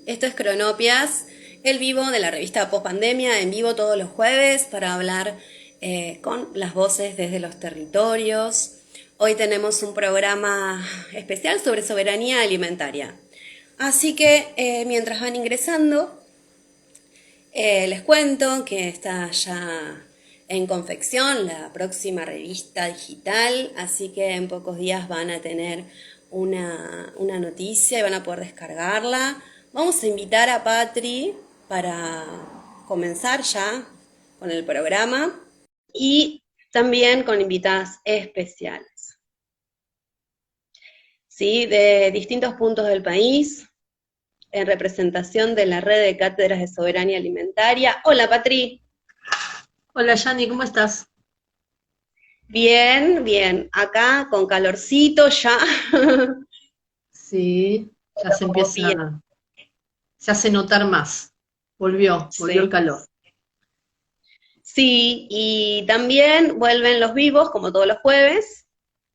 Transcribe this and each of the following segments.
Esto es Cronopias, el vivo de la revista Postpandemia, en vivo todos los jueves para hablar con las voces desde los territorios. Hoy tenemos un programa especial sobre soberanía alimentaria. Así que mientras van ingresando, les cuento que está ya en confección la próxima revista digital, así que en pocos días van a tener una noticia y van a poder descargarla. Vamos a invitar a Patri para comenzar ya con el programa y también con invitadas especiales, ¿sí? De distintos puntos del país, en representación de la red de cátedras de soberanía alimentaria. Hola, Patri. Hola Yani, ¿cómo estás? Bien, bien. Acá con calorcito ya. Sí, ya se Pero bien, empieza, se hace notar más. Volvió sí. el calor. Sí, y también vuelven los vivos, como todos los jueves.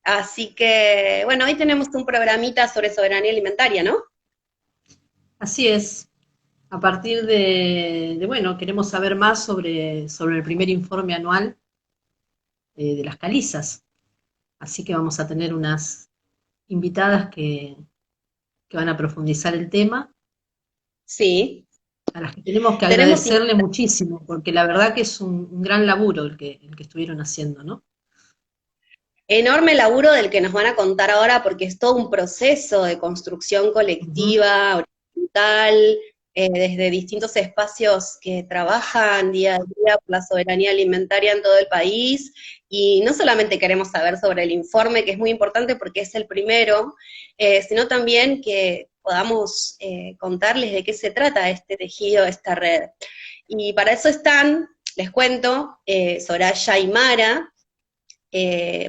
Así que, bueno, hoy tenemos un programita sobre soberanía alimentaria, ¿no? Así es. A partir bueno, queremos saber más sobre el primer informe anual de las calizas. Así que vamos a tener unas invitadas que van a profundizar el tema, Sí. a las que tenemos que Tenemos agradecerle muchísimo, porque la verdad que es un gran laburo el que estuvieron haciendo, ¿no? enorme laburo del que nos van a contar ahora porque es todo un proceso de construcción Ujú. colectiva, horizontal, desde distintos espacios que trabajan día a día por la soberanía alimentaria en todo el país. Y no solamente queremos saber sobre el informe, que es muy importante porque es el primero, sino también que podamos contarles de qué se trata este tejido, esta red. Y para eso están, les cuento, Soraya y Mara,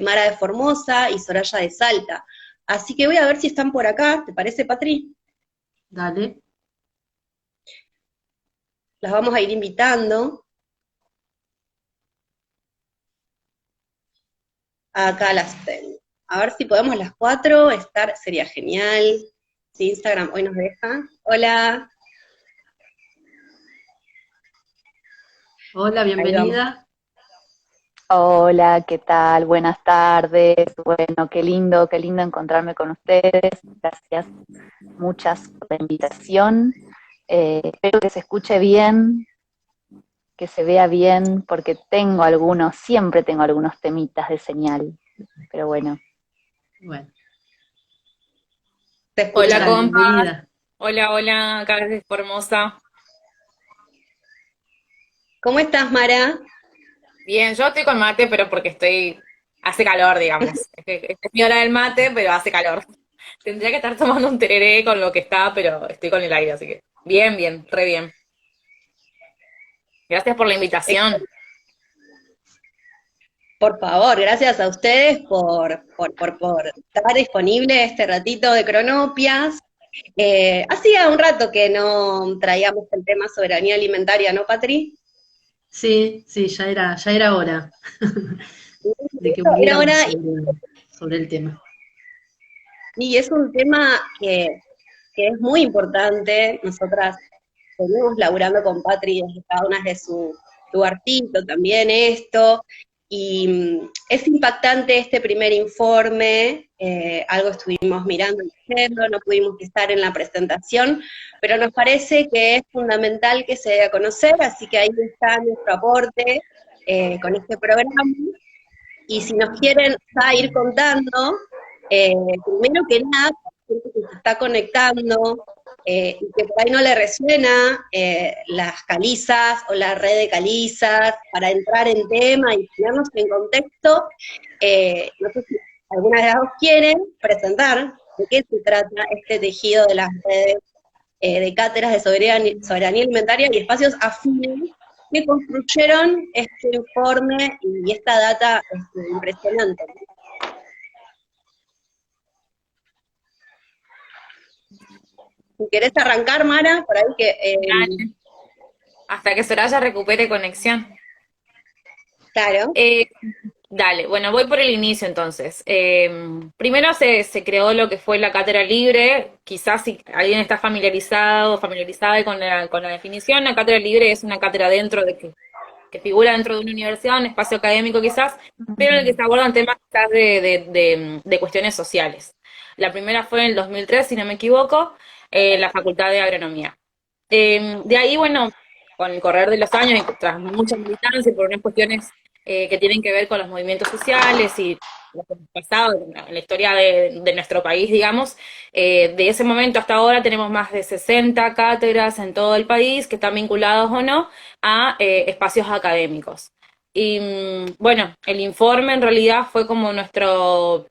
Mara de Formosa y Soraya de Salta. Así que voy a ver si están por acá, ¿te parece, Patri? Dale. Las vamos a ir invitando. Acá las tengo. A ver si podemos las cuatro estar, sería genial. Si Instagram hoy nos deja. Hola, Hola, ahí vamos. bienvenida. Hola, ¿qué tal? Buenas tardes. Bueno, qué lindo encontrarme con ustedes. Gracias muchas por la invitación. Espero que se escuche bien, que se vea bien, porque siempre tengo algunos temitas de señal. Pero bueno, Bueno, ¿Te ¿qué Hola, escuchan? tal? compas. Bienvenida. Hola, acá desde Formosa. ¿Cómo estás, Mara? Bien, yo estoy con mate, pero porque hace calor, digamos. Es mi hora del mate, pero hace calor. Tendría que estar tomando un tereré con lo que está, pero estoy con el aire, así que bien, bien, re bien. Gracias por la invitación. Por favor, gracias a ustedes por estar disponible este ratito de Cronopias. Hacía un rato que no traíamos el tema soberanía alimentaria, ¿no, Patri? Sí, sí, ya era hora de que Era volviéramos hora, sobre el tema. y es un tema que es muy importante. Nosotras venimos laburando con Patri desde cada una de su lugarcito, también esto, y es impactante este primer informe, algo estuvimos mirando y leyendo, no pudimos estar en la presentación, pero nos parece que es fundamental que se dé a conocer, así que ahí está nuestro aporte con este programa. Y si nos quieren ya ir contando, primero que nada, gente que se está conectando y que por ahí no le resuena las calizas o la red de calizas, para entrar en tema y ponernos en contexto, no sé si alguna de las dos quieren presentar de qué se trata este tejido de las redes de cátedras de soberanía alimentaria y espacios afines que construyeron este informe y esta data impresionante. Si querés arrancar, Mara, por ahí que, Dale. Hasta que Soraya recupere conexión. claro, Eh, Dale, bueno, voy por el inicio entonces. Primero se creó lo que fue la cátedra libre. Quizás si alguien está familiarizado o familiarizada con la definición, la cátedra libre es una cátedra que figura dentro de una universidad, un espacio académico quizás, pero en el que se abordan temas quizás de cuestiones sociales. La primera fue en el 2003, si no me equivoco, la Facultad de Agronomía. De ahí, bueno, con el correr de los años y tras mucha militancia y por unas cuestiones que tienen que ver con los movimientos sociales y lo que ha pasado en la historia de nuestro país, digamos, de ese momento hasta ahora tenemos más de 60 cátedras en todo el país que están vinculados o no a espacios académicos. Y bueno, el informe en realidad fue como nuestro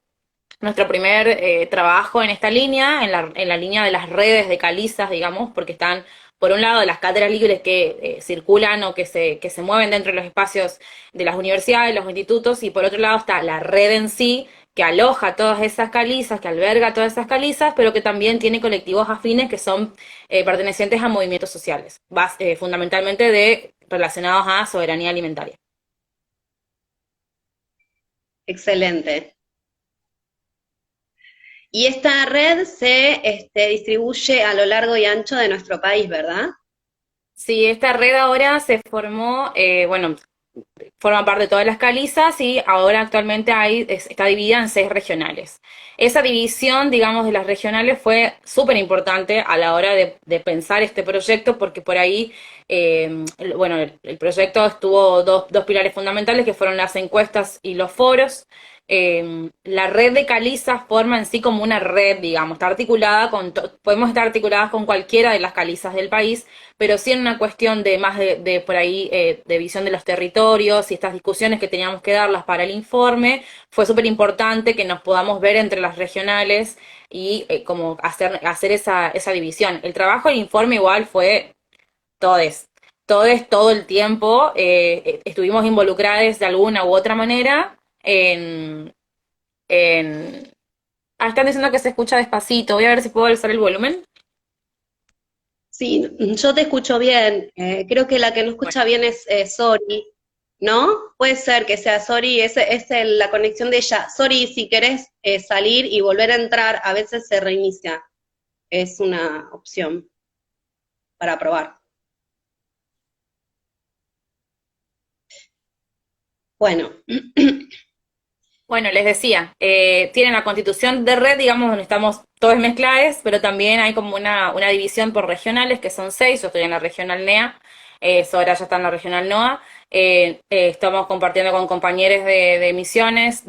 primer trabajo en esta línea, en la línea de las redes de calizas, digamos, porque están, por un lado, las cátedras libres que circulan o que se mueven dentro de los espacios de las universidades, los institutos, y por otro lado está la red en sí, que aloja todas esas calizas, que alberga todas esas calizas, pero que también tiene colectivos afines que son pertenecientes a movimientos sociales, fundamentalmente relacionados a soberanía alimentaria. Excelente. Y esta red se distribuye a lo largo y ancho de nuestro país, ¿verdad? Sí, esta red ahora se formó, bueno, forma parte de todas las calizas y ahora actualmente está dividida en 6 regionales. Esa división, digamos, de las regionales fue súper importante a la hora de pensar este proyecto porque por ahí, bueno, el proyecto tuvo dos pilares fundamentales que fueron las encuestas y los foros. La red de calizas forma en sí como una red, digamos, está articulada podemos estar articuladas con cualquiera de las calizas del país, pero sí en una cuestión de más de por ahí, de visión de los territorios y estas discusiones que teníamos que darlas para el informe, fue súper importante que nos podamos ver entre las regionales y como hacer esa división. El trabajo del informe igual fue todes, todes todo el tiempo, estuvimos involucrados de alguna u otra manera en... Ah, están diciendo que se escucha despacito, voy a ver si puedo alzar el volumen. Sí, yo te escucho bien. Creo que la que no Bueno. escucha bien es Sori, ¿no? Puede ser que sea Sori, es la conexión de ella. Sori, si querés salir y volver a entrar, a veces se reinicia. Es una opción para probar. Bueno, Bueno, les decía, tienen la constitución de red, digamos, donde estamos todos mezclados, pero también hay como una división por regionales, que son 6. Yo estoy en la regional NEA, Sora ya está en la regional NOA. Estamos compartiendo con compañeros de Misiones,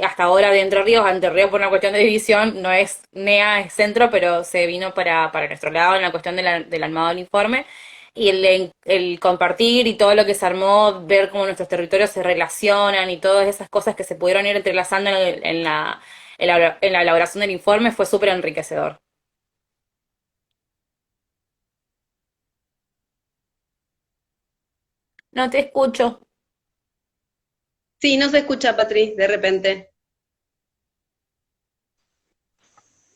hasta ahora de Entre Ríos. Entre Ríos, por una cuestión de división, no es NEA, es centro, pero se vino para nuestro lado en la cuestión del armado del informe. Y el compartir y todo lo que se armó, ver cómo nuestros territorios se relacionan y todas esas cosas que se pudieron ir entrelazando en la elaboración del informe fue súper enriquecedor. No te escucho. sí, no se escucha, Patriz, de repente.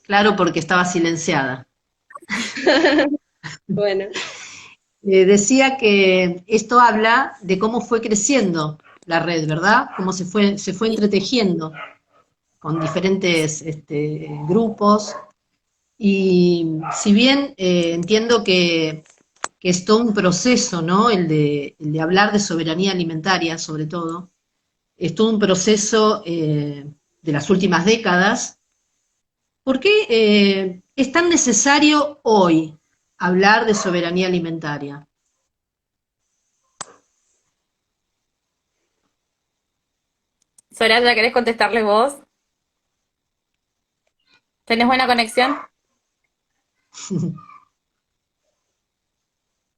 Claro, porque estaba silenciada. Bueno, Decía que esto habla de cómo fue creciendo la red, ¿verdad? Cómo se fue entretejiendo con diferentes grupos. Y si bien entiendo que es todo un proceso, ¿no? El de hablar de soberanía alimentaria, sobre todo, es todo un proceso de las últimas décadas. ¿Por qué es tan necesario hoy hablar de soberanía alimentaria? Soraya, ¿querés contestarle vos? ¿Tenés buena conexión?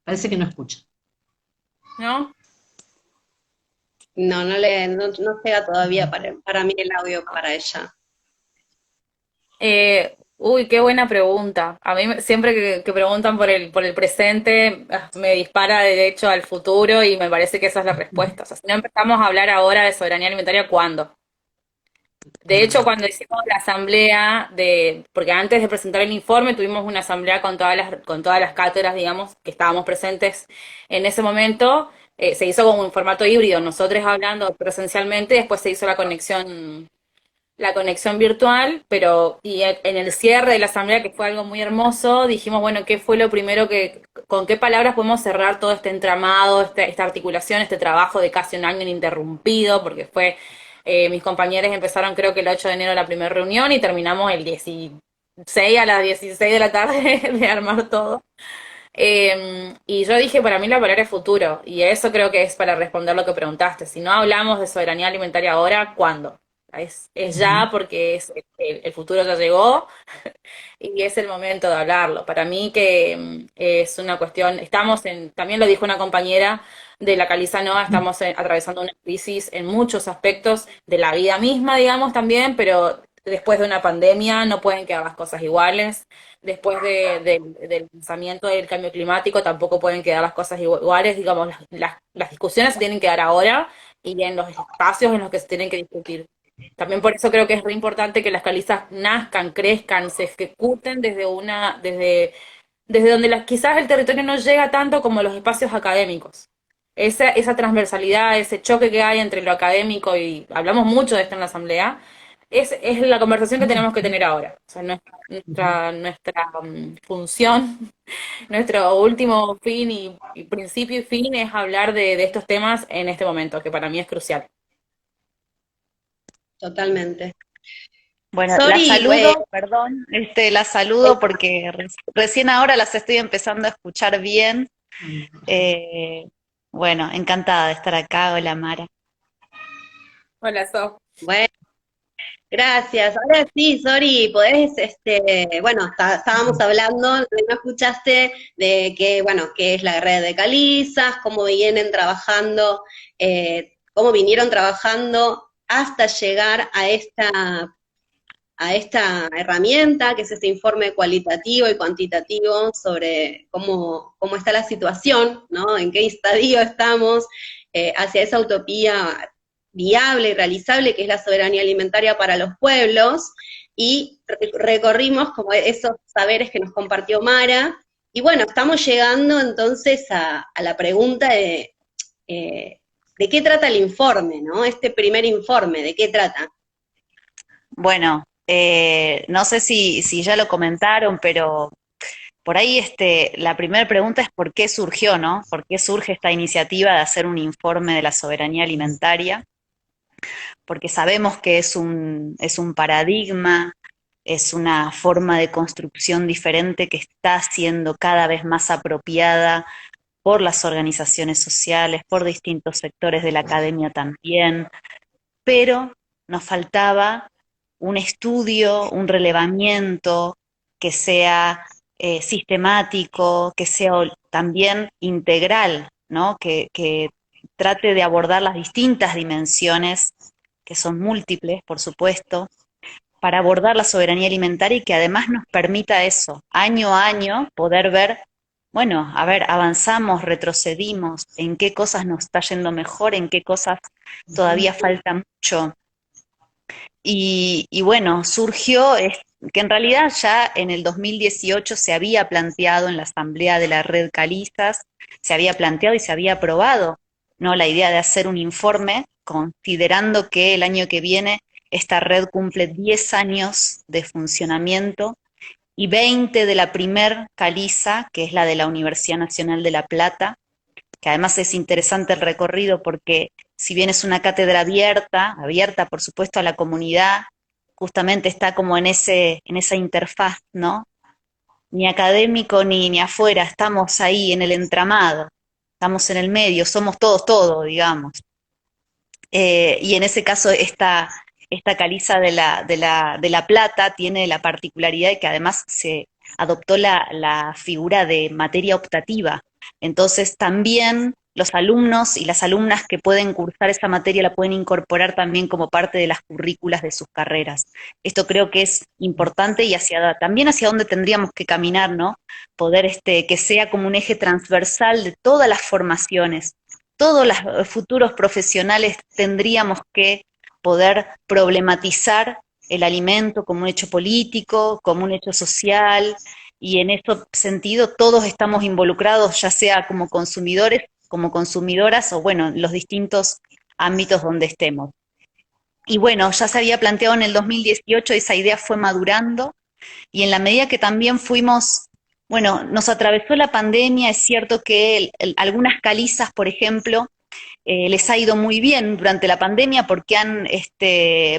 Parece que no escucha. ¿No? no llega todavía para mí el audio para ella. Uy, qué buena pregunta. A mí siempre que preguntan por el presente, me dispara derecho al futuro y me parece que esa es la respuesta. O sea, si no empezamos a hablar ahora de soberanía alimentaria, ¿cuándo? De hecho, cuando hicimos la asamblea porque antes de presentar el informe tuvimos una asamblea con todas las cátedras, digamos, que estábamos presentes en ese momento, se hizo como un formato híbrido, nosotros hablando presencialmente, después se hizo la conexión virtual, pero y en el cierre de la asamblea, que fue algo muy hermoso, dijimos, bueno, ¿qué fue lo primero con qué palabras podemos cerrar todo este entramado, esta articulación, este trabajo de casi un año ininterrumpido, porque mis compañeros empezaron creo que el 8 de enero la primera reunión y terminamos el 16 a las 16 de la tarde de armar todo. Y yo dije, para mí la palabra es futuro, y eso creo que es para responder lo que preguntaste. Si no hablamos de soberanía alimentaria ahora, ¿cuándo? Es ya porque el futuro ya llegó y es el momento de hablarlo. Para mí que es una cuestión, también lo dijo una compañera de la Caliza Nova, estamos atravesando una crisis en muchos aspectos de la vida misma, digamos, también, pero después de una pandemia no pueden quedar las cosas iguales. Después del lanzamiento del cambio climático tampoco pueden quedar las cosas iguales, digamos, las discusiones se tienen que dar ahora y en los espacios en los que se tienen que discutir. También por eso creo que es re importante que las calizas nazcan, crezcan, se ejecuten desde donde quizás el territorio no llega tanto como los espacios académicos. Esa transversalidad, ese choque que hay entre lo académico, y hablamos mucho de esto en la asamblea, es la conversación que tenemos que tener ahora. O sea, nuestra función, nuestro último fin y principio y fin es hablar de estos temas en este momento, que para mí es crucial. Totalmente. Bueno, la Sorry, saludo, perdón, la saludo porque recién ahora las estoy empezando a escuchar bien. Bueno, encantada de estar acá. Hola, Mara. Hola, So. bueno, gracias. Ahora sí, Sori, podés, bueno, estábamos hablando, no escuchaste de que, bueno, qué es la red de calizas, cómo vinieron trabajando hasta llegar a esta herramienta, que es este informe cualitativo y cuantitativo sobre cómo está la situación, ¿no? En qué estadio estamos hacia esa utopía viable y realizable que es la soberanía alimentaria para los pueblos, y recorrimos como esos saberes que nos compartió Mara, y bueno, estamos llegando entonces a la pregunta de qué trata el informe, ¿no? Este primer informe, ¿de qué trata? Bueno, no sé si ya lo comentaron, pero por ahí la primera pregunta es ¿por qué surgió, no? ¿Por qué surge esta iniciativa de hacer un informe de la soberanía alimentaria? Porque sabemos que es un paradigma, es una forma de construcción diferente que está siendo cada vez más apropiada por las organizaciones sociales, por distintos sectores de la academia también, pero nos faltaba un estudio, un relevamiento que sea sistemático, que sea también integral, ¿no? Que trate de abordar las distintas dimensiones, que son múltiples, por supuesto, para abordar la soberanía alimentaria y que además nos permita eso, año a año, poder ver, bueno, a ver, avanzamos, retrocedimos, en qué cosas nos está yendo mejor, en qué cosas todavía falta mucho. Y bueno, surgió que en realidad ya en el 2018 se había planteado en la asamblea de la red Calizas, se había planteado y se había aprobado, ¿no? La idea de hacer un informe considerando que el año que viene esta red cumple 10 años de funcionamiento y 20 de la primer Caliza, que es la de la Universidad Nacional de La Plata, que además es interesante el recorrido porque si bien es una cátedra abierta por supuesto a la comunidad, justamente está como en esa interfaz, ¿no? Ni académico ni afuera, estamos ahí en el entramado, estamos en el medio, somos todos todo, digamos. Y en ese caso esta caliza de la Plata tiene la particularidad de que además se adoptó la figura de materia optativa. Entonces también los alumnos y las alumnas que pueden cursar esa materia la pueden incorporar también como parte de las currículas de sus carreras. Esto creo que es importante y también hacia dónde tendríamos que caminar, ¿no? Poder que sea como un eje transversal de todas las formaciones. Todos los futuros profesionales tendríamos que poder problematizar el alimento como un hecho político, como un hecho social, y en ese sentido todos estamos involucrados, ya sea como consumidores como consumidoras o bueno, los distintos ámbitos donde estemos. Y bueno, ya se había planteado en el 2018, esa idea fue madurando y en la medida que también fuimos, bueno, nos atravesó la pandemia, es cierto que algunas calizas, por ejemplo, les ha ido muy bien durante la pandemia porque han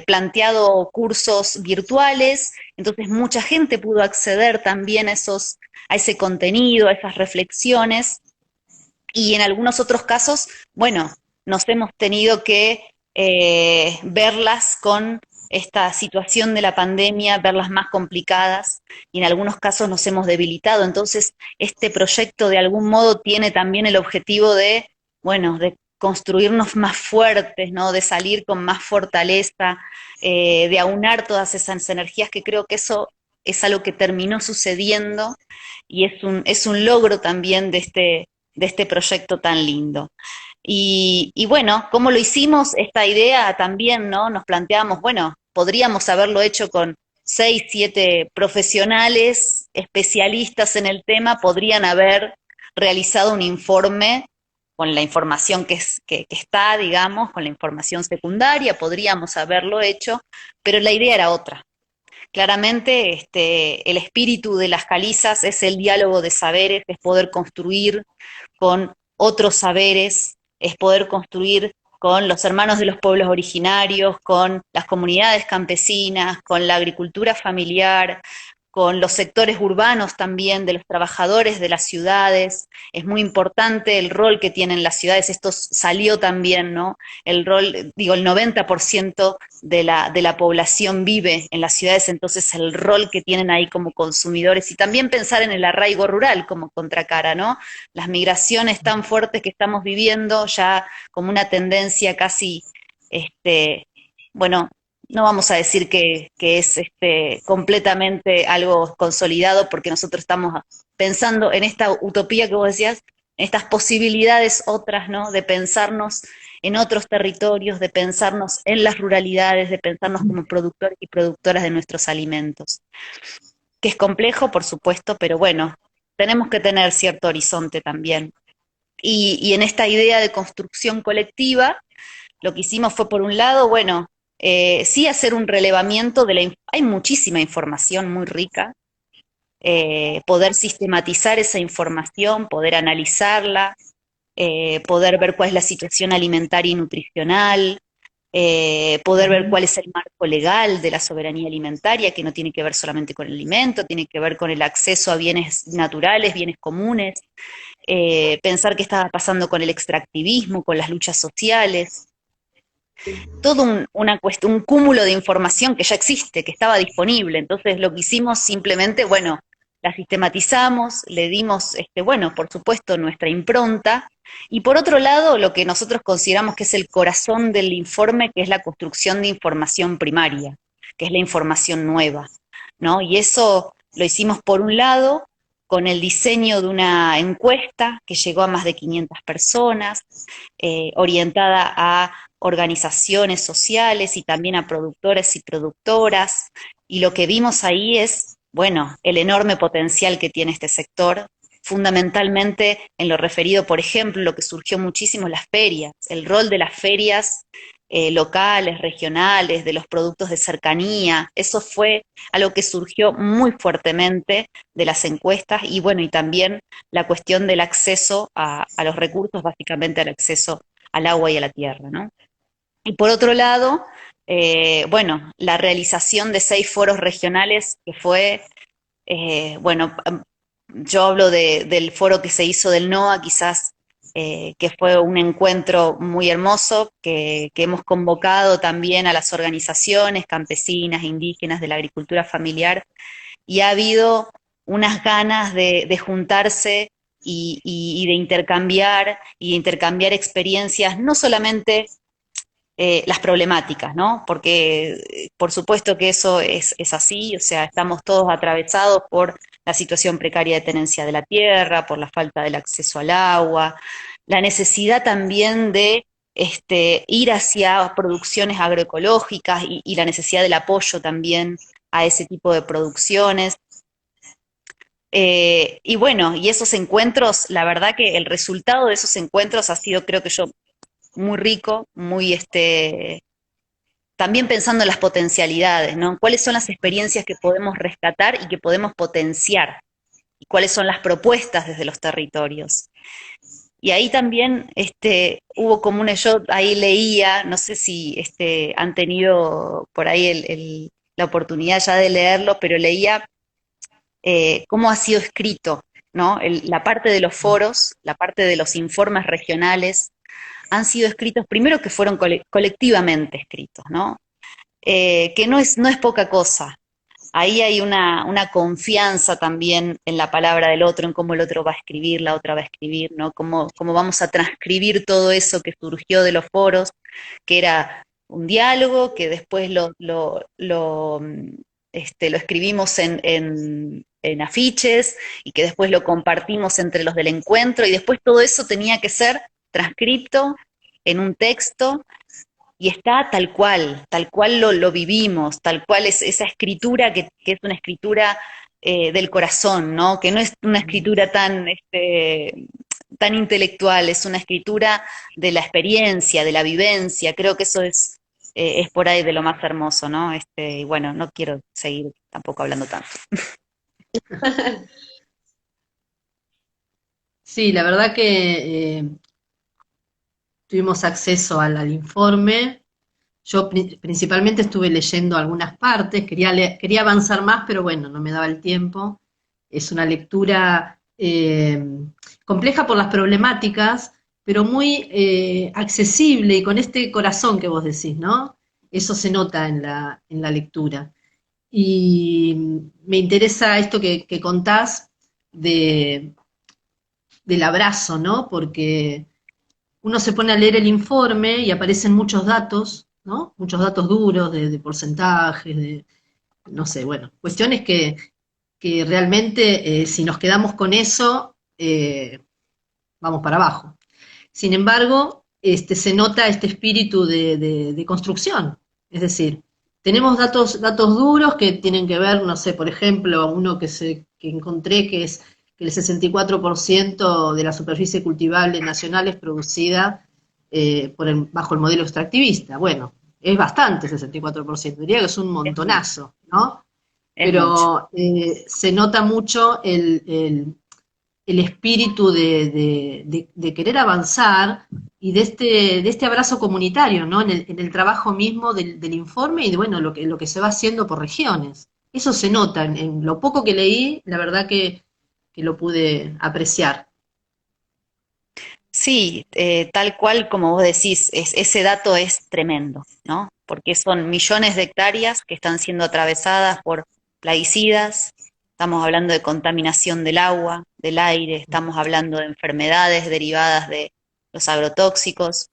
planteado cursos virtuales, entonces mucha gente pudo acceder también a ese contenido, a esas reflexiones, y en algunos otros casos, bueno, nos hemos tenido que verlas con esta situación de la pandemia, verlas más complicadas, y en algunos casos nos hemos debilitado. Entonces, este proyecto de algún modo tiene también el objetivo de, bueno, de construirnos más fuertes, ¿no? De salir con más fortaleza, de aunar todas esas energías, que creo que eso es algo que terminó sucediendo y es un logro también de este proyecto tan lindo. Y bueno, ¿cómo lo hicimos? Esta idea también, ¿no? Nos planteamos, bueno, podríamos haberlo hecho con 6, 7 profesionales, especialistas en el tema, podrían haber realizado un informe con la información que está, digamos, con la información secundaria, podríamos haberlo hecho, pero la idea era otra. Claramente, el espíritu de las calizas es el diálogo de saberes, es poder construir con otros saberes, es poder construir con los hermanos de los pueblos originarios, con las comunidades campesinas, con la agricultura familiar, con los sectores urbanos también, de los trabajadores de las ciudades. Es muy importante el rol que tienen las ciudades, esto salió también, ¿no? El rol, digo, el 90% de la población vive en las ciudades, entonces el rol que tienen ahí como consumidores, y también pensar en el arraigo rural como contracara, ¿no? Las migraciones tan fuertes que estamos viviendo, ya como una tendencia casi, bueno, no vamos a decir que es completamente algo consolidado, porque nosotros estamos pensando en esta utopía que vos decías, en estas posibilidades otras, ¿no? De pensarnos en otros territorios, de pensarnos en las ruralidades, de pensarnos como productores y productoras de nuestros alimentos. Que es complejo, por supuesto, pero bueno, tenemos que tener cierto horizonte también. Y en esta idea de construcción colectiva, lo que hicimos fue, por un lado, bueno, sí hacer un relevamiento hay muchísima información muy rica, poder sistematizar esa información, poder analizarla, poder ver cuál es la situación alimentaria y nutricional, poder ver cuál es el marco legal de la soberanía alimentaria, que no tiene que ver solamente con el alimento, tiene que ver con el acceso a bienes naturales, bienes comunes, pensar qué estaba pasando con el extractivismo, con las luchas sociales, todo un cúmulo de información que ya existe, que estaba disponible. Entonces lo que hicimos simplemente, bueno, la sistematizamos, le dimos, bueno, por supuesto, nuestra impronta, y por otro lado, lo que nosotros consideramos que es el corazón del informe, que es la construcción de información primaria, que es la información nueva, ¿no? Y eso lo hicimos por un lado, con el diseño de una encuesta que llegó a más de 500 personas, orientada a organizaciones sociales y también a productores y productoras, y lo que vimos ahí es, bueno, el enorme potencial que tiene este sector, fundamentalmente en lo referido, por ejemplo, lo que surgió muchísimo, las ferias, el rol de las ferias locales, regionales, de los productos de cercanía, eso fue algo que surgió muy fuertemente de las encuestas, y bueno, y también la cuestión del acceso a los recursos, básicamente al acceso al agua y a la tierra, ¿no? Y por otro lado, bueno, la realización de 6 foros regionales, que fue, bueno, yo hablo del foro que se hizo del NOA, quizás, que fue un encuentro muy hermoso, que hemos convocado también a las organizaciones campesinas, indígenas, de la agricultura familiar, y ha habido unas ganas de juntarse y de intercambiar experiencias, no solamente las problemáticas, ¿no? Porque por supuesto que eso es así, o sea, estamos todos atravesados por la situación precaria de tenencia de la tierra, por la falta del acceso al agua, la necesidad también de ir hacia producciones agroecológicas y la necesidad del apoyo también a ese tipo de producciones. Y bueno, y esos encuentros, la verdad que el resultado de esos encuentros ha sido, creo que yo, muy rico, muy también pensando en las potencialidades, ¿no? ¿Cuáles son las experiencias que podemos rescatar y que podemos potenciar? ¿Y cuáles son las propuestas desde los territorios? Y ahí también hubo como yo ahí leía, no sé si han tenido por ahí la oportunidad ya de leerlo, pero leía cómo ha sido escrito, ¿no? La parte de los foros, la parte de los informes regionales, han sido escritos, primero que fueron colectivamente escritos, ¿no? Que no es poca cosa. Ahí hay una confianza también en la palabra del otro, en cómo el otro va a escribir, la otra va a escribir, ¿no? Cómo vamos a transcribir todo eso que surgió de los foros, que era un diálogo, que después lo escribimos en afiches y que después lo compartimos entre los del encuentro y después todo eso tenía que ser transcrito en un texto y está tal cual lo vivimos, tal cual es esa escritura que es una escritura del corazón, ¿no? Que no es una escritura tan intelectual, es una escritura de la experiencia, de la vivencia, creo que eso es por ahí de lo más hermoso, ¿no? Y bueno, no quiero seguir tampoco hablando tanto. Sí, la verdad que tuvimos acceso al informe. Yo principalmente estuve leyendo algunas partes, quería avanzar más, pero bueno, no me daba el tiempo. Es una lectura compleja por las problemáticas, pero muy accesible y con este corazón que vos decís, ¿no? Eso se nota en la lectura. Y me interesa esto que contás del abrazo, ¿no? Porque uno se pone a leer el informe y aparecen muchos datos, ¿no? Muchos datos duros de porcentajes, no sé, bueno, cuestiones que realmente si nos quedamos con eso, vamos para abajo. Sin embargo, se nota este espíritu de construcción, es decir, tenemos datos duros que tienen que ver, no sé, por ejemplo, uno que encontré que es que el 64% de la superficie cultivable nacional es producida bajo el modelo extractivista. Bueno, es bastante 64%, diría que es un montonazo, ¿no? Pero se nota mucho el espíritu de querer avanzar y de este abrazo comunitario, ¿no? En el trabajo mismo del informe y de, bueno, lo que se va haciendo por regiones. Eso se nota, en lo poco que leí, la verdad que lo pude apreciar. Sí, tal cual como vos decís, ese dato es tremendo, ¿no? Porque son millones de hectáreas que están siendo atravesadas por plaguicidas, estamos hablando de contaminación del agua, del aire, estamos hablando de enfermedades derivadas de los agrotóxicos.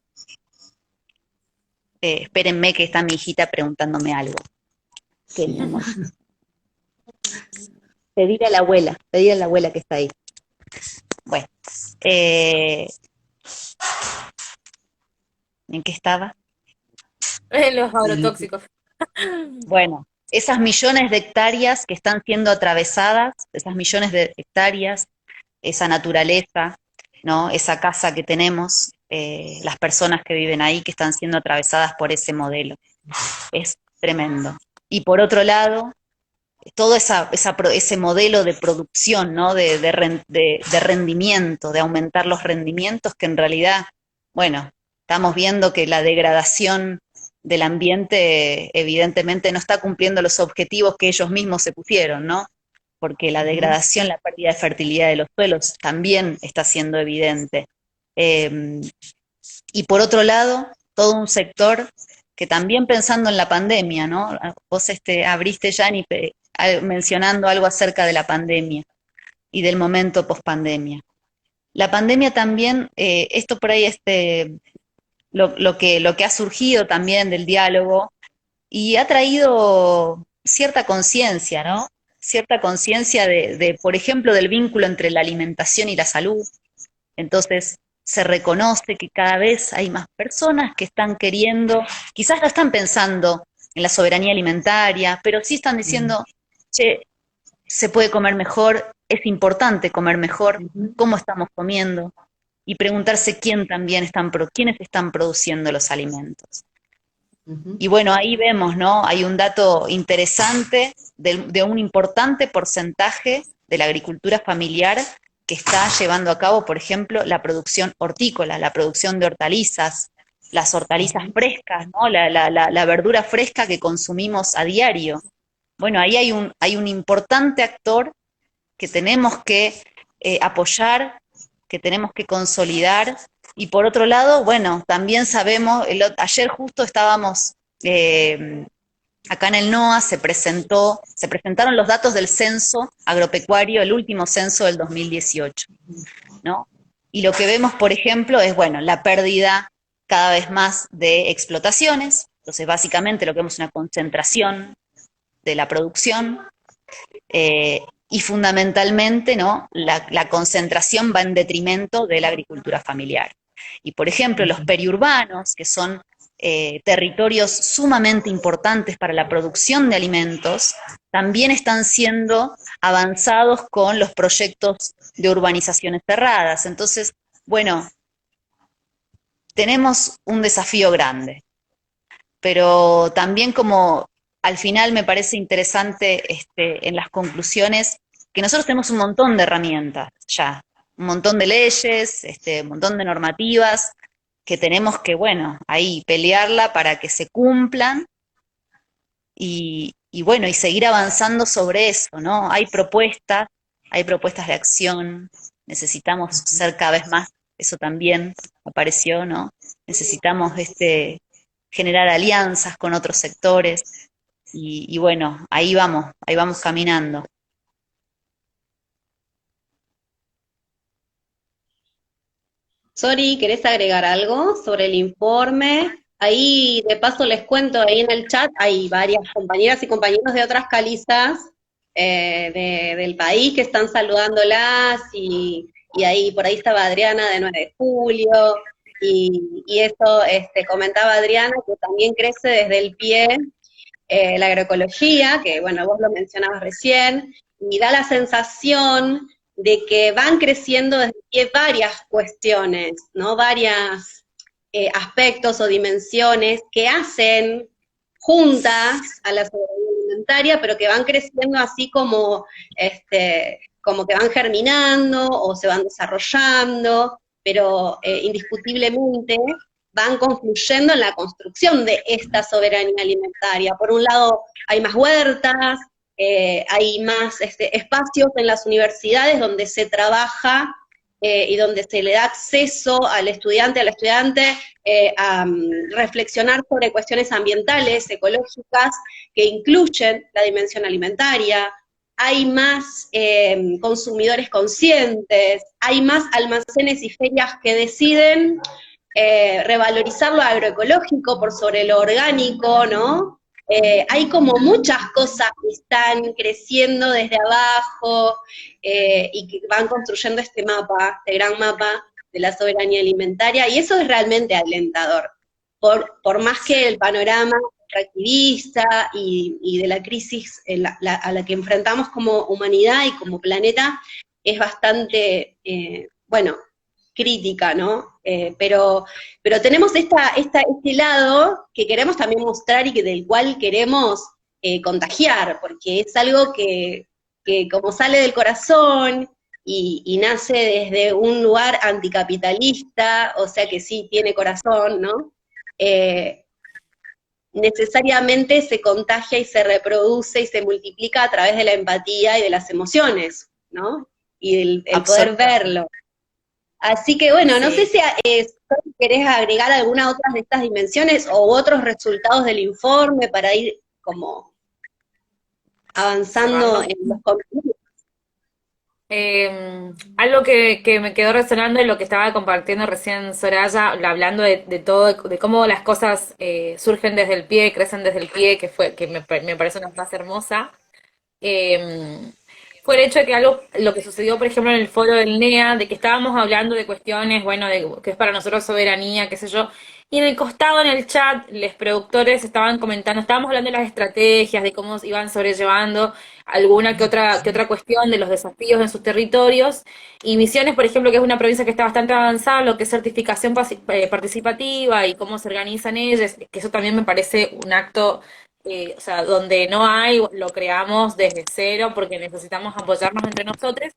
Espérenme que está mi hijita preguntándome algo. ¿Qué, mi amor? Pedirle a la abuela que está ahí. Bueno, ¿en qué estaba? Los agrotóxicos. Bueno, esas millones de hectáreas que están siendo atravesadas, esas millones de hectáreas, esa naturaleza, ¿no? Esa casa que tenemos, las personas que viven ahí que están siendo atravesadas por ese modelo. Es tremendo. Y por otro lado, todo ese modelo de producción, ¿no? De rendimiento, de aumentar los rendimientos, que en realidad, bueno, estamos viendo que la degradación del ambiente evidentemente no está cumpliendo los objetivos que ellos mismos se pusieron, ¿no? Porque la degradación, la pérdida de fertilidad de los suelos también está siendo evidente. Y por otro lado, todo un sector que también pensando en la pandemia, ¿no? Vos abriste, Yanni, mencionando algo acerca de la pandemia y del momento post-pandemia. La pandemia también, esto por ahí, lo que ha surgido también del diálogo y ha traído cierta conciencia, ¿no? Cierta conciencia por ejemplo, del vínculo entre la alimentación y la salud. Entonces, se reconoce que cada vez hay más personas que están queriendo, quizás no están pensando en la soberanía alimentaria, pero sí están diciendo, che, se puede comer mejor es importante comer mejor, Ujú, cómo estamos comiendo, y preguntarse quiénes están produciendo los alimentos. ujú, Y bueno, ahí vemos, ¿no? Hay un dato interesante de un importante porcentaje de la agricultura familiar que está llevando a cabo, por ejemplo, la producción hortícola, la producción de hortalizas, las hortalizas ujú. frescas, ¿no? La verdura fresca que consumimos a diario. Bueno, ahí hay un importante actor que tenemos que apoyar, que tenemos que consolidar. Y por otro lado, bueno, también sabemos, ayer justo estábamos eh, acá en el NOA, se presentaron los datos del censo agropecuario, el último censo del 2018, ¿no? Y lo que vemos, por ejemplo, es, bueno, la pérdida cada vez más de explotaciones. Entonces, básicamente lo que vemos es una concentración de la producción, y fundamentalmente, ¿no? La concentración va en detrimento de la agricultura familiar. Y por ejemplo, los periurbanos, que son territorios sumamente importantes para la producción de alimentos, también están siendo avanzados con los proyectos de urbanizaciones cerradas. Entonces, bueno, tenemos un desafío grande, pero también como al final me parece interesante en las conclusiones que nosotros tenemos un montón de herramientas ya, un montón de leyes, un montón de normativas que tenemos que, bueno, ahí pelearla para que se cumplan y bueno, y seguir avanzando sobre eso, ¿no? Hay propuestas de acción, necesitamos ser cada vez más, eso también apareció, ¿no? Necesitamos generar alianzas con otros sectores y bueno, ahí vamos caminando. Sori, ¿querés agregar algo sobre el informe? Ahí, de paso, les cuento, ahí en el chat hay varias compañeras y compañeros de otras calizas del país que están saludándolas y ahí, por ahí estaba Adriana de 9 de julio y eso comentaba Adriana que también crece desde el pie la agroecología, que bueno, vos lo mencionabas recién, y da la sensación de que van creciendo desde pie varias cuestiones, ¿no? Varios aspectos o dimensiones que hacen juntas a la soberanía alimentaria, pero que van creciendo así como que van germinando o se van desarrollando, pero indiscutiblemente van confluyendo en la construcción de esta soberanía alimentaria. Por un lado, hay más huertas, hay más espacios en las universidades donde se trabaja y donde se le da acceso al estudiante, a la estudiante, a reflexionar sobre cuestiones ambientales, ecológicas, que incluyen la dimensión alimentaria. Hay más consumidores conscientes, hay más almacenes y ferias que deciden revalorizar lo agroecológico por sobre lo orgánico, ¿no? Hay como muchas cosas que están creciendo desde abajo y que van construyendo este mapa, este gran mapa de la soberanía alimentaria, y eso es realmente alentador. Por más que el panorama extractivista y de la crisis a la que enfrentamos como humanidad y como planeta es bastante, bueno, crítica, ¿no? Pero tenemos este lado que queremos también mostrar y que del cual queremos contagiar, porque es algo que como sale del corazón y nace desde un lugar anticapitalista, o sea que sí tiene corazón, ¿no? Eh, necesariamente se contagia y se reproduce y se multiplica a través de la empatía y de las emociones, ¿no? Y el poder Absolutamente. verlo. Así que bueno, no sé Sí. si querés agregar alguna otra de estas dimensiones o otros resultados del informe para ir como avanzando Cerrando. en los contenidos. Algo que me quedó resonando en lo que estaba compartiendo recién Soraya, hablando de todo, de cómo las cosas surgen desde el pie, crecen desde el pie, que me parece una frase hermosa. eh, Fue el hecho de que lo que sucedió, por ejemplo, en el foro del NEA, de que estábamos hablando de cuestiones, bueno, de que es para nosotros soberanía, qué sé yo, Y en el costado, en el chat, los productores estaban comentando, estábamos hablando de las estrategias, de cómo iban sobrellevando alguna que otra cuestión de los desafíos en sus territorios. Y Misiones, por ejemplo, que es una provincia que está bastante avanzada, en lo que es certificación participativa y cómo se organizan ellas, que eso también me parece un acto, o sea, donde no hay, lo creamos desde cero porque necesitamos apoyarnos entre nosotros.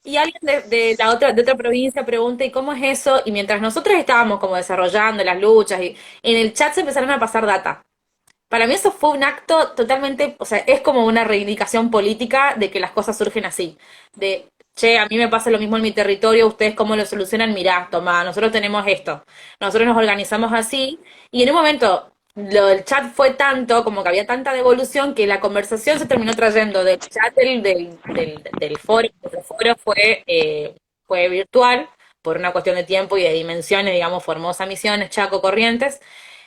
Y alguien de otra provincia pregunta, ¿y cómo es eso? Y mientras nosotros estábamos como desarrollando las luchas, y en el chat se empezaron a pasar data. Para mí eso fue un acto totalmente, o sea, es como una reivindicación política de que las cosas surgen así. De, che, a mí me pasa lo mismo en mi territorio, ustedes cómo lo solucionan, mirá, tomá, nosotros tenemos esto. Nosotros nos organizamos así, y en un momento lo del chat fue tanto, como que había tanta devolución, que la conversación se terminó trayendo del chat del foro, el foro fue virtual, por una cuestión de tiempo y de dimensiones, digamos, Formosa, Misiones, Chaco, Corrientes,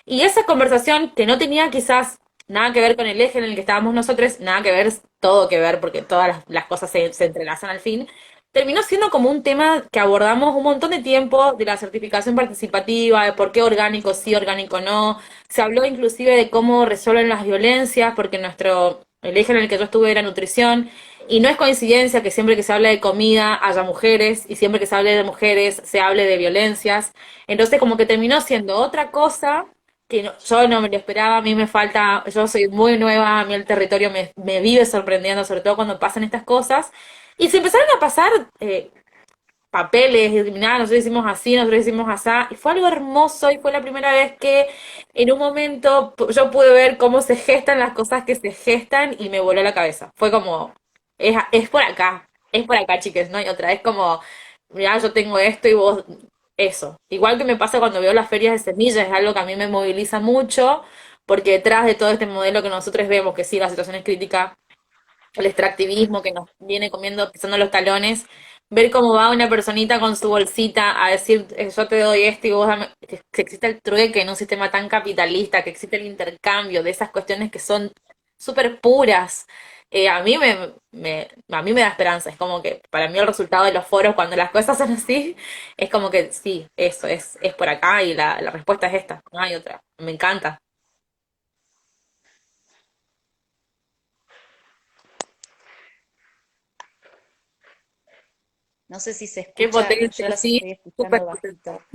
y esa conversación que no tenía quizás nada que ver con el eje en el que estábamos nosotros, nada que ver, todo que ver, porque todas las cosas se entrelazan al fin, terminó siendo como un tema que abordamos un montón de tiempo de la certificación participativa, de por qué orgánico sí, orgánico no. Se habló inclusive de cómo resuelven las violencias, porque el eje en el que yo estuve era nutrición, y no es coincidencia que siempre que se habla de comida haya mujeres, y siempre que se hable de mujeres se hable de violencias. Entonces como que terminó siendo otra cosa que yo no me lo esperaba, a mí me falta, yo soy muy nueva, a mí el territorio me vive sorprendiendo, sobre todo cuando pasan estas cosas, y se empezaron a pasar papeles, y nada, nosotros hicimos así, nosotros hicimos así, y fue algo hermoso, y fue la primera vez que en un momento yo pude ver cómo se gestan las cosas que se gestan, y me voló la cabeza, fue como, es por acá, chiques, no hay otra, es como, mirá, yo tengo esto y vos eso. Igual que me pasa cuando veo las ferias de semillas, es algo que a mí me moviliza mucho, porque detrás de todo este modelo que nosotros vemos, que sí, la situación es crítica, el extractivismo que nos viene comiendo, pisando los talones, ver cómo va una personita con su bolsita a decir, yo te doy esto y vos dame, que existe el trueque en un sistema tan capitalista, que existe el intercambio de esas cuestiones que son súper puras. A mí me da esperanza, es como que para mí el resultado de los foros cuando las cosas son así, es como que sí, eso es por acá y la respuesta es esta, no hay otra, me encanta. No sé si se Qué escucha, yo potencia, las sí, estoy escuchando súper potente. bajito.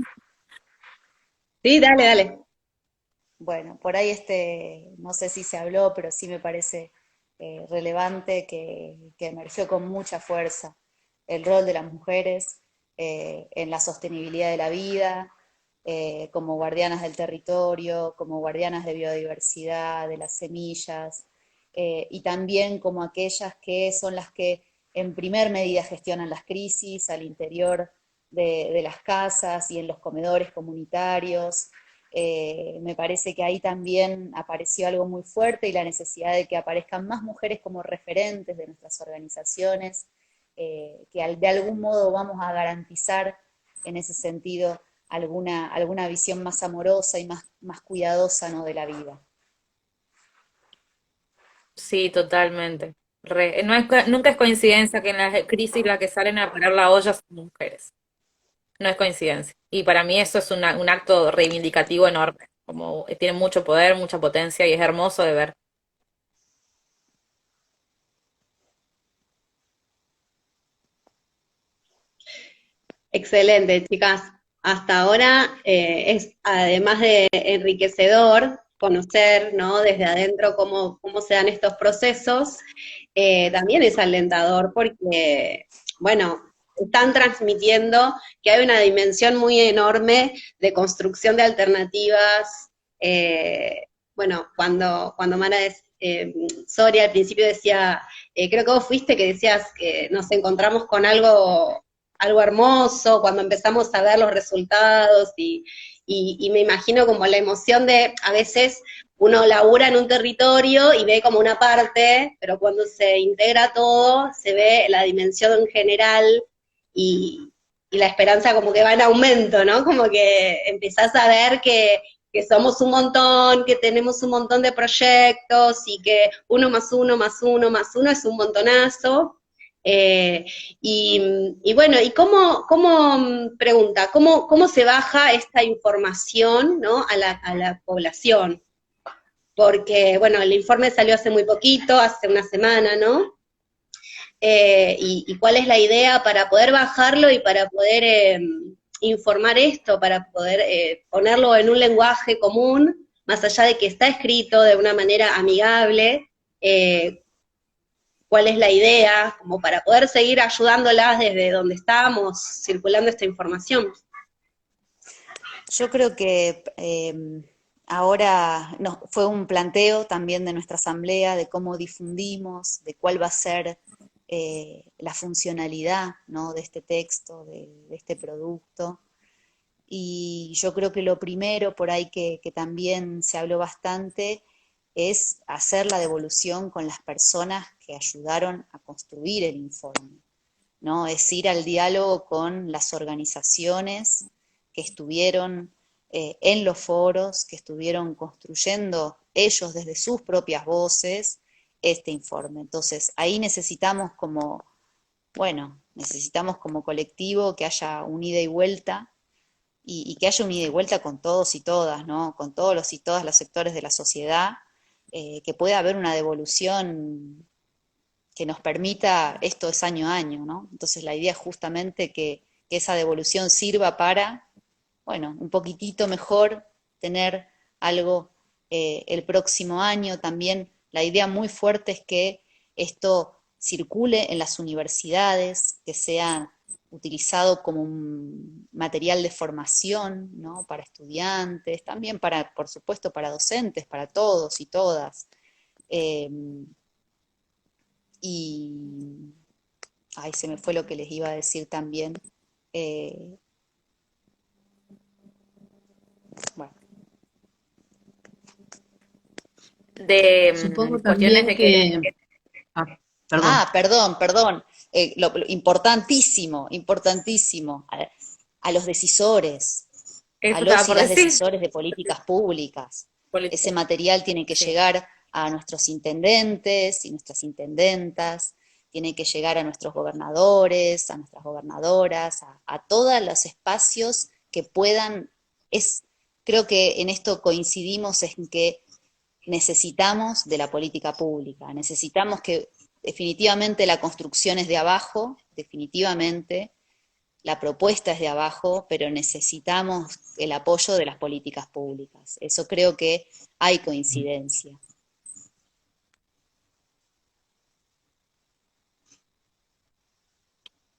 Sí, dale, dale. Bueno, por ahí no sé si se habló, pero sí me parece relevante que emergió con mucha fuerza el rol de las mujeres en la sostenibilidad de la vida, como guardianas del territorio, como guardianas de biodiversidad, de las semillas, y también como aquellas que son las que en primer medida gestionan las crisis al interior de las casas y en los comedores comunitarios. Me parece que ahí también apareció algo muy fuerte y la necesidad de que aparezcan más mujeres como referentes de nuestras organizaciones, de algún modo vamos a garantizar en ese sentido alguna visión más amorosa y más cuidadosa, ¿no?, de la vida. Sí, totalmente. Nunca es coincidencia que en las crisis las que salen a parar la olla son mujeres. No es coincidencia. Y para mí eso es un acto reivindicativo enorme. Como tiene mucho poder, mucha potencia y es hermoso de ver. Excelente, chicas. Hasta ahora es, además de enriquecedor, conocer, ¿no?, desde adentro cómo se dan estos procesos, también es alentador porque, bueno, están transmitiendo que hay una dimensión muy enorme de construcción de alternativas. eh, bueno, cuando Soria al principio decía, creo que vos fuiste que decías que nos encontramos con algo hermoso, cuando empezamos a ver los resultados y me imagino como la emoción de, a veces uno labura en un territorio y ve como una parte, pero cuando se integra todo, se ve la dimensión general y, y la esperanza como que va en aumento, ¿no? Como que empezás a ver que somos un montón, que tenemos un montón de proyectos y que uno más uno más uno más uno es un montonazo, Eh, y bueno, ¿y pregunta, cómo se baja esta información, ¿no? A la población? Porque, bueno, el informe salió hace muy poquito, hace una semana, ¿no? Y cuál es la idea para poder bajarlo y para poder informar esto, para poder ponerlo en un lenguaje común, más allá de que está escrito de una manera amigable, cuál es la idea, como para poder seguir ayudándolas desde donde estábamos circulando esta información. Yo creo que ahora fue un planteo también de nuestra asamblea de cómo difundimos, de cuál va a ser la funcionalidad, ¿no? De este texto, de este producto. Y yo creo que lo primero por ahí que también se habló bastante es hacer la devolución con las personas que ayudaron a construir el informe, ¿no? Es ir al diálogo con las organizaciones que estuvieron en los foros, que estuvieron construyendo ellos desde sus propias voces este informe. Entonces, ahí necesitamos como colectivo que haya un ida y vuelta, y que haya un ida y vuelta con todos y todas, ¿no? Con todos los y todas los sectores de la sociedad, que pueda haber una devolución que nos permita, esto es año a año, ¿no? Entonces la idea es justamente que esa devolución sirva para, bueno, un poquitito mejor tener algo el próximo año. También la idea muy fuerte es que esto circule en las universidades, que sea utilizado como un material de formación, ¿no? Para estudiantes, también para, por supuesto, para docentes, para todos y todas. Eh, y, ay, se me fue lo que les iba a decir también. Eh, bueno. De Supongo cuestiones también de que perdón. Perdón. Lo importantísimo, importantísimo. A los decisores, a eso estaba los y por las decir. decisores de políticas públicas. Ese Política, material tiene que sí. llegar a nuestros intendentes y nuestras intendentas, tiene que llegar a nuestros gobernadores, a nuestras gobernadoras, a todos los espacios que puedan. Creo que en esto coincidimos en que necesitamos de la política pública, necesitamos que definitivamente la construcción es de abajo, definitivamente, la propuesta es de abajo, pero necesitamos el apoyo de las políticas públicas. Eso creo que hay coincidencia.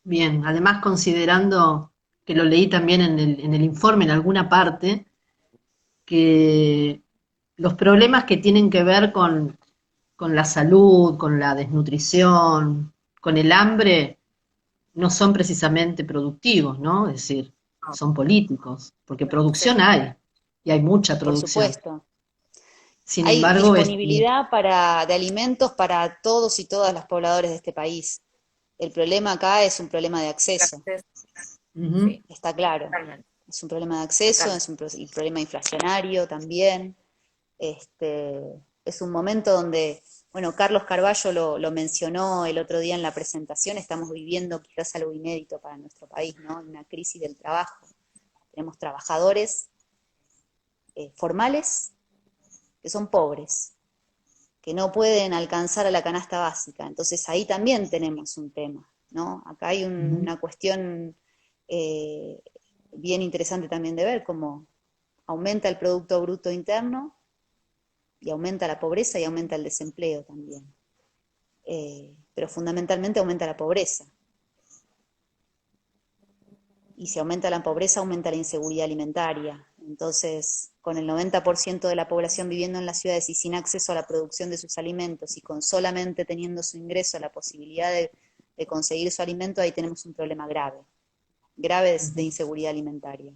Bien, además considerando que lo leí también en el informe, en alguna parte, que los problemas que tienen que ver con la salud, con la desnutrición, con el hambre, no son precisamente productivos, ¿no? Es decir, son políticos, porque Sí, producción hay, y hay mucha Por producción. supuesto. Sin Hay embargo, disponibilidad de alimentos para todos y todas los pobladores de este país. El problema acá es un problema de acceso, gracias. ujú, Sí, está claro. totalmente, Es un problema de acceso, total. es un problema inflacionario también. Es un momento donde, bueno, Carlos Carballo lo mencionó el otro día en la presentación, estamos viviendo quizás algo inédito para nuestro país, ¿no? Una crisis del trabajo. Tenemos trabajadores formales que son pobres, que no pueden alcanzar a la canasta básica. Entonces ahí también tenemos un tema, ¿no? Acá hay ujú. una cuestión bien interesante también de ver, cómo aumenta el Producto Bruto Interno y aumenta la pobreza y aumenta el desempleo también. Pero fundamentalmente aumenta la pobreza. Y si aumenta la pobreza, aumenta la inseguridad alimentaria. Entonces, con el 90% de la población viviendo en las ciudades y sin acceso a la producción de sus alimentos y con solamente teniendo su ingreso la posibilidad de conseguir su alimento, ahí tenemos un problema grave, grave de inseguridad alimentaria.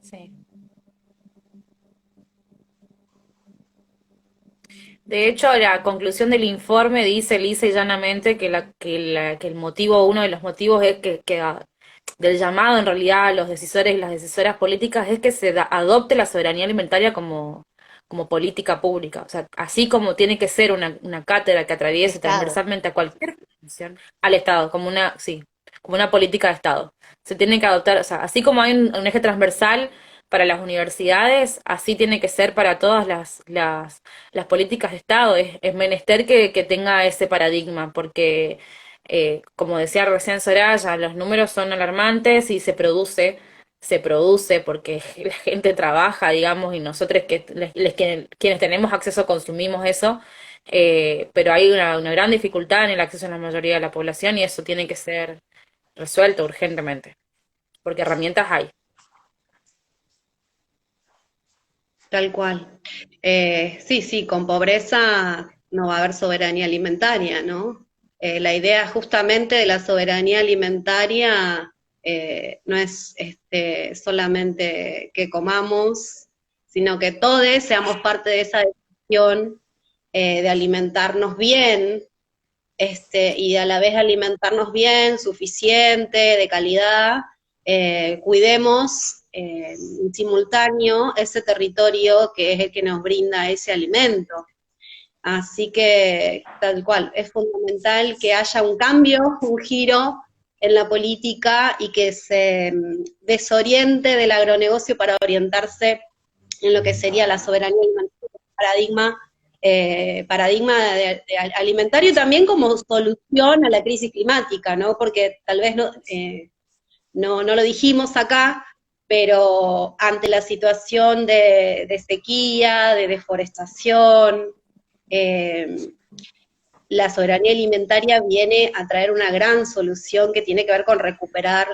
Sí. De hecho, la conclusión del informe dice lisa y llanamente que el motivo, uno de los motivos es del llamado en realidad a los decisores y las decisoras políticas es que adopte la soberanía alimentaria como, como política pública. O sea, así como tiene que ser una cátedra que atraviese Estado. transversalmente a cualquier función, al Estado, como una, sí, como una política de Estado. Se tiene que adoptar, o sea, así como hay un eje transversal para las universidades, así tiene que ser para todas las políticas de Estado. Es menester que tenga ese paradigma, porque, como decía recién Soraya, los números son alarmantes y se produce porque la gente trabaja, digamos, y nosotros quienes tenemos acceso consumimos eso, pero hay una gran dificultad en el acceso en la mayoría de la población y eso tiene que ser resuelto urgentemente, porque herramientas hay. Tal cual. Sí, sí, con pobreza no va a haber soberanía alimentaria, ¿no? La idea justamente de la soberanía alimentaria no es solamente que comamos, sino que todos seamos parte de esa decisión de alimentarnos bien, y a la vez alimentarnos bien, suficiente, de calidad, cuidemos en simultáneo ese territorio que es el que nos brinda ese alimento. Así que, tal cual, es fundamental que haya un cambio, un giro en la política y que se desoriente del agronegocio para orientarse en lo que sería la soberanía alimentaria, paradigma alimentario también como solución a la crisis climática, ¿no? Porque tal vez no lo dijimos acá, pero ante la situación de sequía, de deforestación, eh, la soberanía alimentaria viene a traer una gran solución que tiene que ver con recuperar,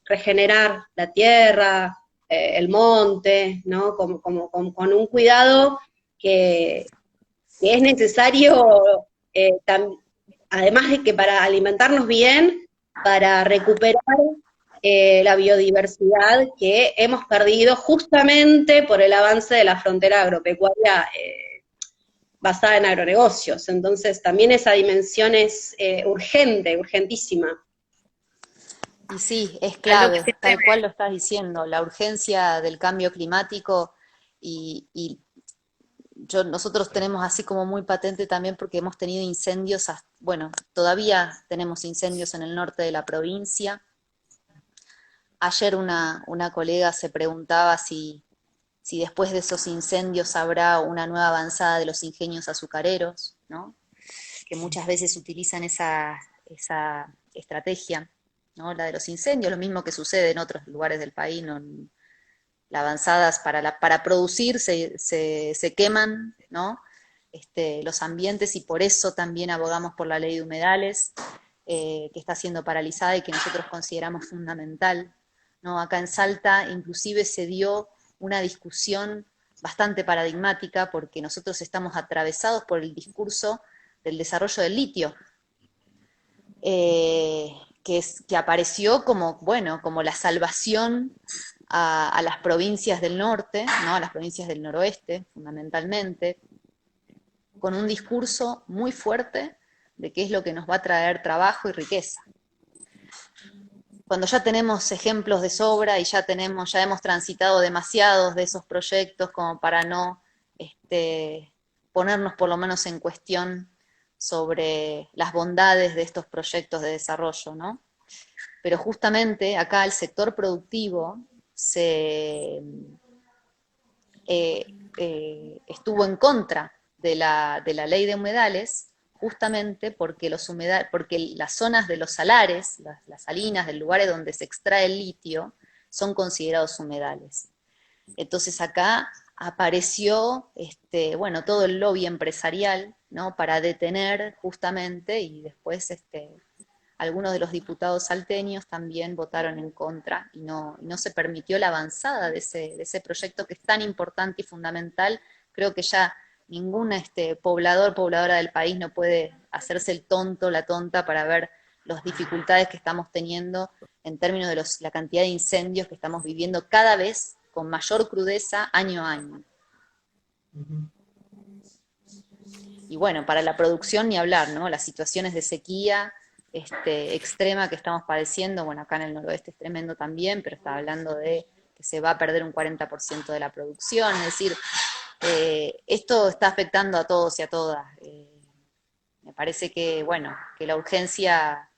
regenerar la tierra, el monte, ¿no? Con un cuidado que es necesario, además de que para alimentarnos bien, para recuperar la biodiversidad que hemos perdido justamente por el avance de la frontera agropecuaria basada en agronegocios. Entonces también esa dimensión es urgente, urgentísima. Y sí, es Algo que clave, siempre tal cual lo estás diciendo, la urgencia del cambio climático y nosotros tenemos así como muy patente también porque hemos tenido incendios, bueno, todavía tenemos incendios en el norte de la provincia. Ayer una colega se preguntaba si después de esos incendios habrá una nueva avanzada de los ingenios azucareros, ¿no? Que muchas veces utilizan esa estrategia, ¿no? La de los incendios, lo mismo que sucede en otros lugares del país, ¿no? Las avanzadas para producir se queman, ¿no? Los ambientes y por eso también abogamos por la ley de humedales, que está siendo paralizada y que nosotros consideramos fundamental, ¿no? Acá en Salta inclusive se dio una discusión bastante paradigmática porque nosotros estamos atravesados por el discurso del desarrollo del litio, que apareció como, bueno, como la salvación a las provincias del norte, ¿no? A las provincias del noroeste, fundamentalmente, con un discurso muy fuerte de qué es lo que nos va a traer trabajo y riqueza. Cuando ya tenemos ejemplos de sobra y ya hemos transitado demasiados de esos proyectos como para no ponernos por lo menos en cuestión sobre las bondades de estos proyectos de desarrollo, ¿no? Pero justamente acá el sector productivo estuvo en contra de la ley de humedales, justamente porque las zonas de los salares, las salinas, del lugar donde se extrae el litio, son considerados humedales. Entonces acá apareció bueno, todo el lobby empresarial, ¿no? Para detener justamente, y después algunos de los diputados salteños también votaron en contra y no se permitió la avanzada de ese proyecto que es tan importante y fundamental. Creo que ya ningún pobladora del país no puede hacerse el tonto, la tonta para ver las dificultades que estamos teniendo en términos de la cantidad de incendios que estamos viviendo cada vez con mayor crudeza año a año. Y bueno, para la producción ni hablar, ¿no? Las situaciones de sequía extrema que estamos padeciendo, bueno, acá en el noroeste es tremendo también, pero está hablando de que se va a perder un 40% de la producción, es decir, esto está afectando a todos y a todas. Me parece que, bueno, que la urgencia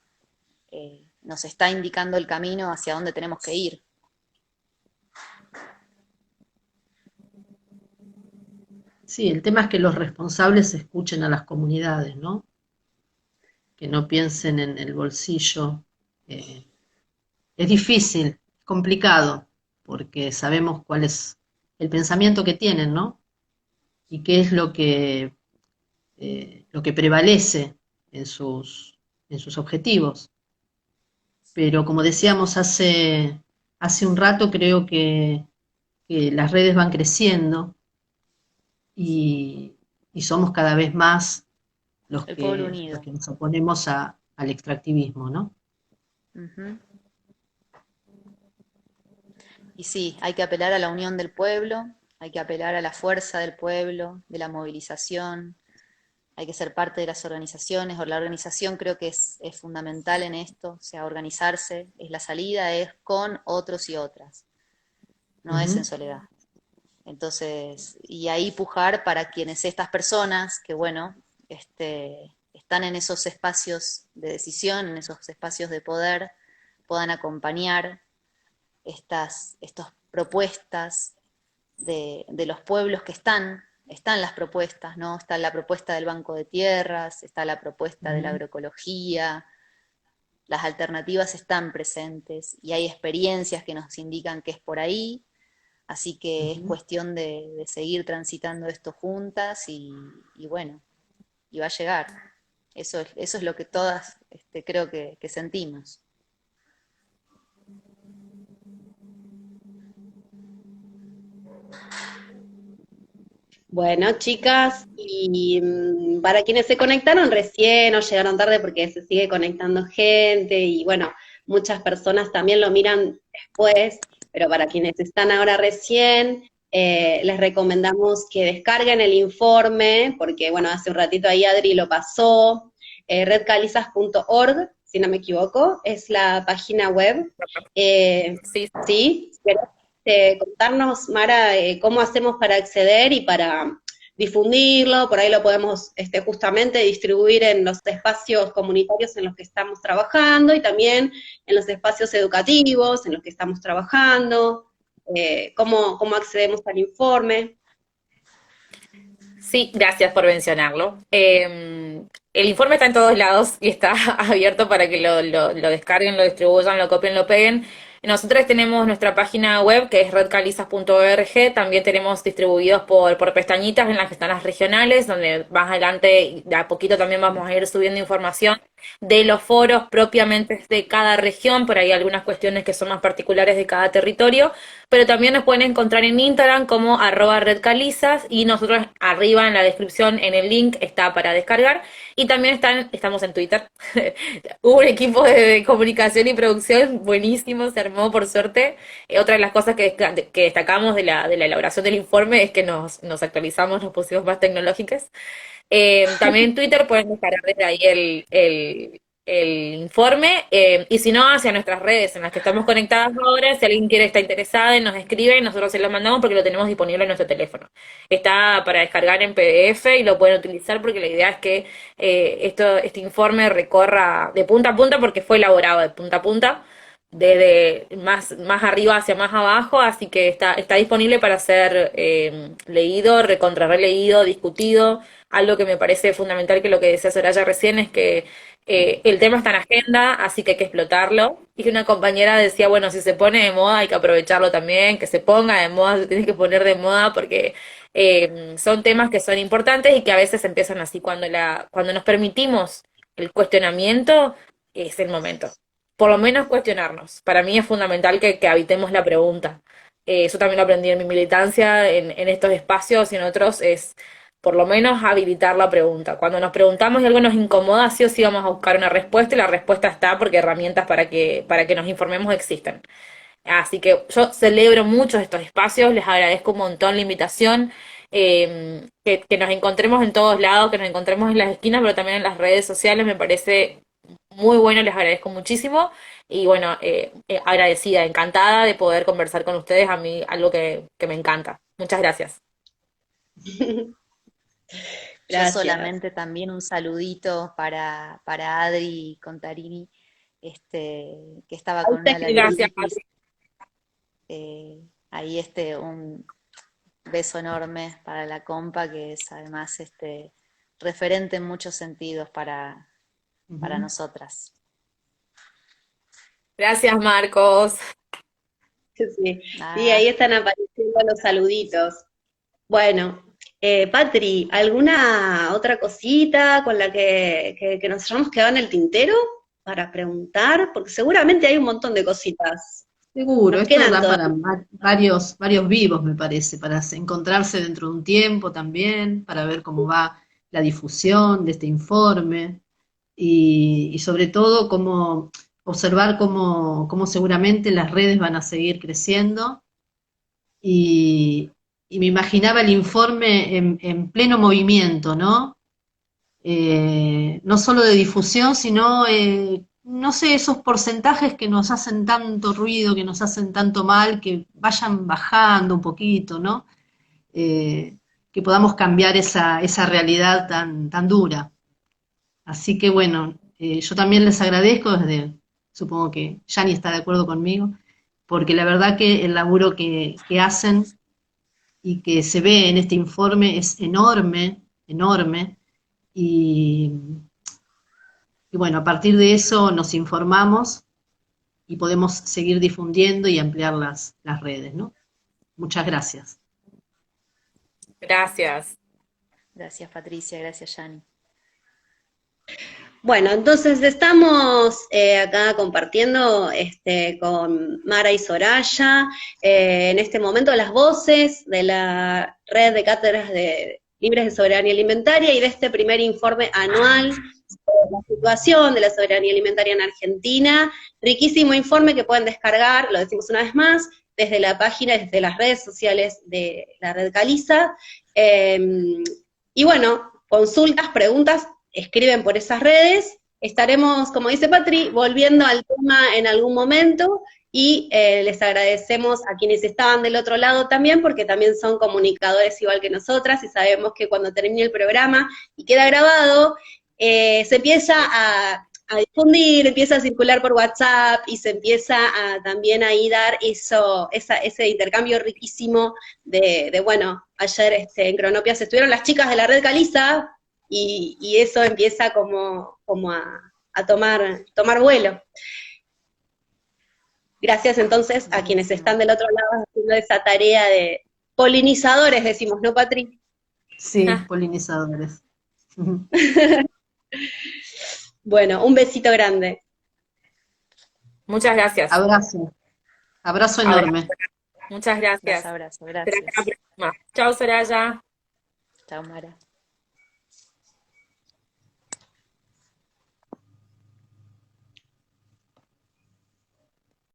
nos está indicando el camino hacia dónde tenemos que ir. Sí, el tema es que los responsables escuchen a las comunidades, ¿no? Que no piensen en el bolsillo. Es difícil, es complicado, porque sabemos cuál es el pensamiento que tienen, ¿no? Y qué es lo que prevalece en sus objetivos. Pero como decíamos hace un rato, creo que las redes van creciendo y, y somos cada vez más El pueblo los unido. que nos oponemos al extractivismo, ¿no? Ujú. Y sí, hay que apelar a la unión del pueblo, hay que apelar a la fuerza del pueblo, de la movilización, hay que ser parte de las organizaciones, o la organización creo que es fundamental en esto, o sea, organizarse, es la salida, es con otros y otras, no es en Ujú. soledad. Entonces, y ahí pujar para quienes estas personas que, bueno, están en esos espacios de decisión, en esos espacios de poder, puedan acompañar estas propuestas de los pueblos que están las propuestas, ¿no? Está la propuesta del Banco de Tierras, está la propuesta de la Ujú. agroecología, las alternativas están presentes y hay experiencias que nos indican que es por ahí, así que es Ujú. cuestión de seguir transitando esto juntas y bueno, y va a llegar. Eso es lo que todas creo que sentimos. Bueno, chicas, y para quienes se conectaron recién o llegaron tarde porque se sigue conectando gente y bueno, muchas personas también lo miran después, pero para quienes están ahora recién, les recomendamos que descarguen el informe, porque bueno, hace un ratito ahí Adri lo pasó, redcalizas.org, si no me equivoco, es la página web. Sí, ¿Sí? Contarnos, Mara, cómo hacemos para acceder y para difundirlo, por ahí lo podemos justamente distribuir en los espacios comunitarios en los que estamos trabajando y también en los espacios educativos en los que estamos trabajando, cómo accedemos al informe. sí, gracias por mencionarlo. El informe está en todos lados y está abierto para que lo descarguen, lo distribuyan, lo copien, lo peguen. Nosotros tenemos nuestra página web que es redcalizas.org, también tenemos distribuidos por pestañitas en las que están las regionales, donde más adelante de a poquito también vamos a ir subiendo información de los foros propiamente de cada región, por ahí algunas cuestiones que son más particulares de cada territorio, pero también nos pueden encontrar en Instagram como @redcalizas y nosotros arriba en la descripción en el link está para descargar y también estamos en Twitter. Hubo un equipo de comunicación y producción buenísimo, se armó por suerte. Otra de las cosas que destacamos de la elaboración del informe es que nos actualizamos, nos pusimos más tecnológicas. También en Twitter pueden descargar desde ahí el informe y si no, hacia nuestras redes en las que estamos conectadas ahora, si alguien quiere estar interesada, nos escribe y nosotros se lo mandamos porque lo tenemos disponible en nuestro teléfono. Está para descargar en PDF y lo pueden utilizar porque la idea es que este informe recorra de punta a punta porque fue elaborado de punta a punta desde más arriba hacia más abajo, así que está disponible para ser leído, recontra releído, discutido. Algo que me parece fundamental que lo que decía Soraya recién es que el tema está en agenda, así que hay que explotarlo. Y que una compañera decía, bueno, si se pone de moda hay que aprovecharlo también, que se ponga de moda, se tiene que poner de moda porque son temas que son importantes y que a veces empiezan así cuando nos permitimos el cuestionamiento, es el momento por lo menos cuestionarnos. Para mí es fundamental que habitemos la pregunta. Eso también lo aprendí en mi militancia, en estos espacios y en otros, es por lo menos habilitar la pregunta. Cuando nos preguntamos y algo nos incomoda, sí o sí vamos a buscar una respuesta y la respuesta está porque herramientas para que nos informemos existen. Así que yo celebro mucho estos espacios, les agradezco un montón la invitación, que nos encontremos en todos lados, que nos encontremos en las esquinas, pero también en las redes sociales, me parece muy bueno, les agradezco muchísimo y bueno, agradecida, encantada de poder conversar con ustedes, a mí algo que me encanta. Muchas gracias. Yo Gracias. solamente también un saludito para Adri Contarini, que estaba con una Gracias, laringitis. Ahí un beso enorme para la compa, que es además referente en muchos sentidos para nosotras. Gracias, Marcos. Sí, Nada. sí, ahí están apareciendo los saluditos. Bueno, Patri, ¿alguna otra cosita con la que nos hayamos quedado en el tintero para preguntar? Porque seguramente hay un montón de cositas. Seguro, Nos esto quedan da todas. para varios vivos, me parece, para encontrarse dentro de un tiempo también, para ver cómo va la difusión de este informe y sobre todo cómo observar cómo seguramente las redes van a seguir creciendo y me imaginaba el informe en pleno movimiento, ¿no? No solo de difusión, sino, no sé, esos porcentajes que nos hacen tanto ruido, que nos hacen tanto mal, que vayan bajando un poquito, ¿no? Que podamos cambiar esa realidad tan dura. Así que bueno, yo también les agradezco supongo que Yani está de acuerdo conmigo, porque la verdad que el laburo que hacen y que se ve en este informe es enorme, enorme, y, y bueno, a partir de eso nos informamos y podemos seguir difundiendo y ampliar las redes, ¿no? Muchas gracias. Gracias. Gracias, Patricia, gracias, Yani. Bueno, entonces estamos acá compartiendo con Mara y Soraya en este momento las voces de la red de cátedras libres de soberanía alimentaria y de este primer informe anual sobre la situación de la soberanía alimentaria en Argentina. Riquísimo informe que pueden descargar, lo decimos una vez más, desde la página, desde las redes sociales de la red Caliza. Y bueno, consultas, preguntas, escriben por esas redes, estaremos, como dice Patri, volviendo al tema en algún momento, y les agradecemos a quienes estaban del otro lado también, porque también son comunicadores igual que nosotras, y sabemos que cuando termine el programa y queda grabado, se empieza a difundir, empieza a circular por WhatsApp, y se empieza a también ahí dar ese intercambio riquísimo bueno, ayer en Cronopias estuvieron las chicas de la red Caliza, y eso empieza como a tomar vuelo. Gracias entonces a quienes están del otro lado haciendo esa tarea de polinizadores, decimos, ¿no, Patri? Sí, polinizadores. Bueno, un besito grande. Muchas gracias. Abrazo. Abrazo enorme. Muchas gracias. Abrazo, Será hasta la gracias. próxima. Chao, Soraya. Chao, Mara.